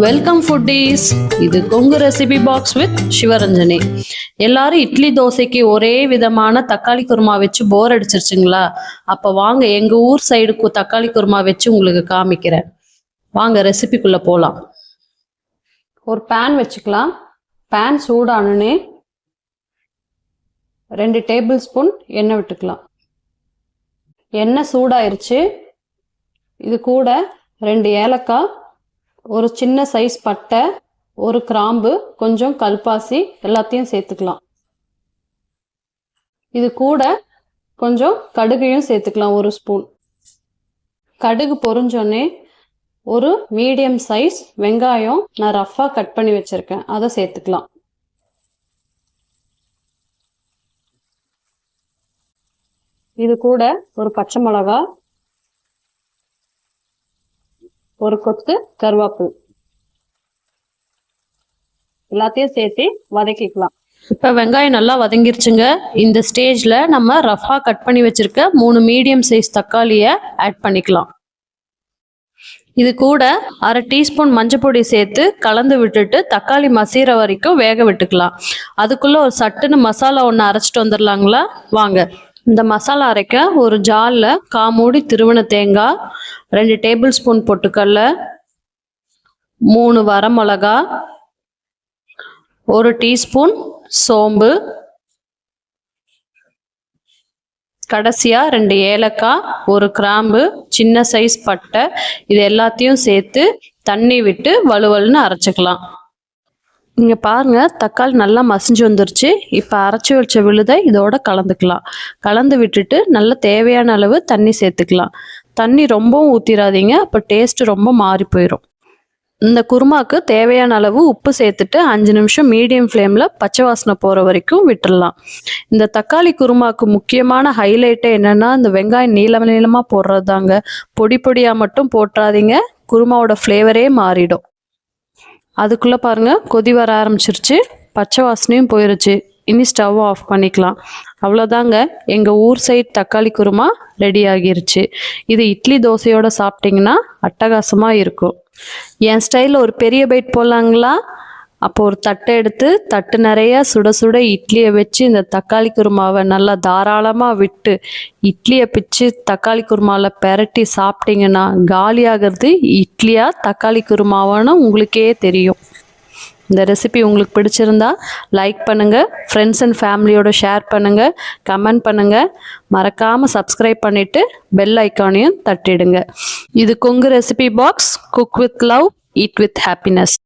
Welcome foodies. இது Kongu recipe box with Sivaranjani. எல்லாரும் இட்லி தோசைக்கு ஒரே விதமான தக்காளி குருமா வச்சு போர் அடிச்சிருச்சுங்களா? அப்போ வாங்க எங்கள் ஊர் சைடுக்கு தக்காளி குருமா வச்சு உங்களுக்கு காமிக்கிறேன். வாங்க ரெசிபிக்குள்ளே போகலாம். ஒரு பேன் வச்சுக்கலாம். பேன் சூடானே 2 டேபிள் ஸ்பூன் எண்ணெய் விட்டுக்கலாம். எண்ணெய் சூடாயிருச்சு. இது கூட 2 ஏலக்காய், ஒரு சின்ன சைஸ் பட்டை, ஒரு கிராம்பு, கொஞ்சம் கல்பாசி எல்லாத்தையும் சேர்த்துக்கலாம். இது கூட கொஞ்சம் கடுகையும் சேர்த்துக்கலாம், 1 ஸ்பூன். கடுகு பொரிஞ்சோடனே ஒரு மீடியம் சைஸ் வெங்காயம் நான் ரஃப்பாக கட் பண்ணி வச்சிருக்கேன், அதை சேர்த்துக்கலாம். இது கூட ஒரு பச்சை மிளகா, ஒரு கொத்து கருவேப்பிலை எல்லாத்தையும் சேர்த்து வதக்கிக்கலாம். இப்போ வெங்காயம் நல்லா வதங்கிருச்சுங்க. இந்த ஸ்டேஜில் நம்ம ரஃபாக கட் பண்ணி வச்சிருக்க 3 மீடியம் சைஸ் தக்காளியை ஆட் பண்ணிக்கலாம். இது கூட 1/2 டீஸ்பூன் மஞ்சள் பொடி சேர்த்து கலந்து விட்டுட்டு தக்காளி மசீர வரைக்கும் வேக விட்டுக்கலாம். அதுக்குள்ளே ஒரு சட்டுன்னு மசாலா ஒன்று அரைச்சிட்டு வந்துடலாங்களா? வாங்க. இந்த மசாலா அரைக்க ஒரு ஜாரில் 1/4 மூடி திருவன தேங்காய், 2 டேபிள் ஸ்பூன் பொட்டுக்கடலை, 3 வரமிளகா, 1 டீஸ்பூன் சோம்பு, கடைசியாக 2 ஏலக்காய், 1 கிராம்பு, சின்ன சைஸ் பட்டை, இது எல்லாத்தையும் சேர்த்து தண்ணி விட்டு வலுவலுன்னு அரைச்சிக்கலாம். இங்கே பாருங்கள், தக்காளி நல்லா மசிஞ்சு வந்துருச்சு. இப்போ அரைச்சி வச்ச விழுதை இதோட கலந்துக்கலாம். கலந்து விட்டுட்டு நல்ல தேவையான அளவு தண்ணி சேர்த்துக்கலாம். தண்ணி ரொம்பவும் ஊற்றிடாதீங்க, அப்போ டேஸ்ட்டு ரொம்ப மாறி போயிடும். இந்த குருமாவுக்கு தேவையான அளவு உப்பு சேர்த்துட்டு 5 நிமிஷம் மீடியம் ஃப்ளேமில் பச்சை வாசனை போகிற வரைக்கும் விட்டுடலாம். இந்த தக்காளி குருமாவுக்கு முக்கியமான ஹைலைட்டே என்னென்னா, இந்த வெங்காயம் நீளமாக போடுறது தாங்க. பொடி பொடியாக மட்டும் போட்டுறாதீங்க, குருமாவோட ஃப்ளேவரே மாறிடும். அதுக்குள்ளே பாருங்கள், கொதி வர ஆரம்பிச்சிருச்சு, பச்சை வாசனையும் போயிருச்சு. இனி ஸ்டவ் ஆஃப் பண்ணிக்கலாம். அவ்வளோதாங்க, எங்கள் ஊர் சைட் தக்காளி குருமா ரெடி ஆகிருச்சு. இது இட்லி தோசையோடு சாப்பிட்டிங்கன்னா அட்டகாசமாக இருக்கும். என் ஸ்டைலில் ஒரு பெரிய பைட் போடலாங்களா? அப்போ ஒரு தட்டை எடுத்து தட்டு நிறையா சுட சுட இட்லியை வச்சு இந்த தக்காளி குருமாவை நல்லா தாராளமாக விட்டு இட்லியை பிச்சு தக்காளி குருமாவில் பெரட்டி சாப்பிட்டிங்கன்னா காலியாகிறது இட்லியா தக்காளி குருமாவான்னு உங்களுக்கே தெரியும். இந்த ரெசிபி உங்களுக்கு பிடிச்சிருந்தா லைக் பண்ணுங்கள், ஃப்ரெண்ட்ஸ் அண்ட் ஃபேமிலியோட ஷேர் பண்ணுங்கள், கமெண்ட் பண்ணுங்கள், மறக்காமல் சப்ஸ்கிரைப் பண்ணிவிட்டு பெல் ஐக்கானையும் தட்டிடுங்க. இது Kongu recipe box. Cook with love, eat with happiness.